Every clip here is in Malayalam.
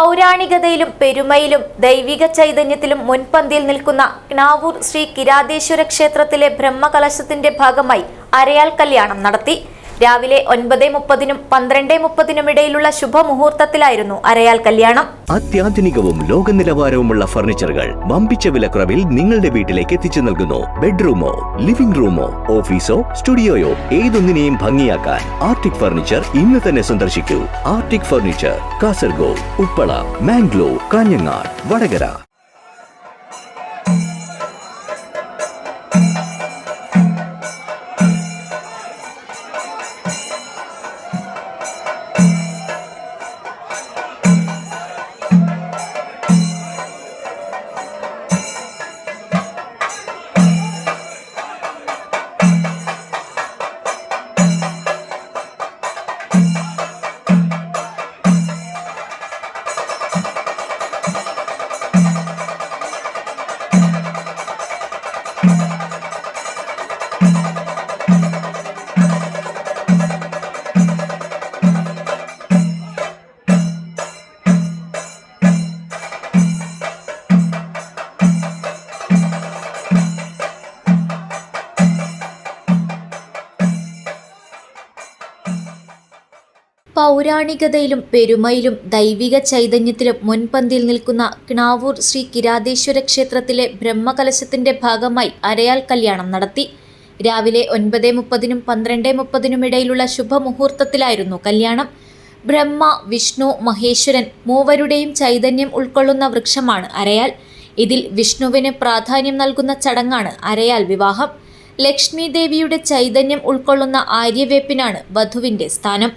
പൗരാണികതയിലും പെരുമയിലും ദൈവിക ചൈതന്യത്തിലും മുൻപന്തിയിൽ നിൽക്കുന്ന ക്നാവൂർ ശ്രീ കിരാതേശ്വര ക്ഷേത്രത്തിലെ ബ്രഹ്മകലശത്തിന്റെ ഭാഗമായി അരയാൽ കല്യാണം നടത്തി. രാവിലെ 9:30-നും 12:30-നും ഇടയിലുള്ള ശുഭമുഹൂർത്തത്തിലായിരുന്നു അരയാൽ കല്യാണം. അത്യാധുനികവും ലോക നിലവാരവുമുള്ള ഫർണിച്ചറുകൾ വമ്പിച്ച വിലക്കുറവിൽ നിങ്ങളുടെ വീട്ടിലേക്ക് എത്തിച്ചു നൽകുന്നു. ബെഡ്റൂമോ, ലിവിംഗ് റൂമോ, ഓഫീസോ, സ്റ്റുഡിയോയോ ഏതൊന്നിനെയും ഭംഗിയാക്കാൻ ആർട്ടിക് ഫർണിച്ചർ ഇന്ന് തന്നെ സന്ദർശിക്കൂ. Arctic furniture, Kasaragod, Uppala, Mangalore, Kanhangad, Vadakara. പൗരാണികതയിലും പെരുമയിലും ദൈവിക ചൈതന്യത്തിലും മുൻപന്തിയിൽ നിൽക്കുന്ന ക്നാവൂർ ശ്രീ കിരാതേശ്വര ക്ഷേത്രത്തിലെ ബ്രഹ്മകലശത്തിന്റെ ഭാഗമായി അരയാൽ കല്യാണം നടത്തി. രാവിലെ 9:30-നും 12:30-നും ഇടയിലുള്ള ശുഭമുഹൂർത്തത്തിലായിരുന്നു കല്യാണം. ബ്രഹ്മ, വിഷ്ണു, മഹേശ്വരൻ മൂവരുടെയും ചൈതന്യം ഉൾക്കൊള്ളുന്ന വൃക്ഷമാണ് അരയാൽ. ഇതിൽ വിഷ്ണുവിന് പ്രാധാന്യം നൽകുന്ന ചടങ്ങാണ് അരയാൽ വിവാഹം. ലക്ഷ്മി ദേവിയുടെ ചൈതന്യം ഉൾക്കൊള്ളുന്ന ആര്യവേപ്പിനാണ് വധുവിന്റെ സ്ഥാനം.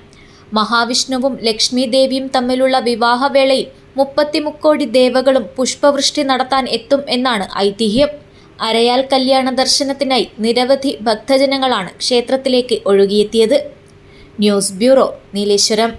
മഹാവിഷ്ണുവും ലക്ഷ്മി ദേവിയും തമ്മിലുള്ള വിവാഹവേളയിൽ 30 മുക്കോടി ദേവകളും പുഷ്പവൃഷ്ടി നടത്താൻ എത്തും എന്നാണ് ഐതിഹ്യം. അരയാൽ കല്യാണ ദർശനത്തിനായി നിരവധി ഭക്തജനങ്ങളാണ് ക്ഷേത്രത്തിലേക്ക് ഒഴുകിയെത്തിയത്. News bureau, Nileshwaram.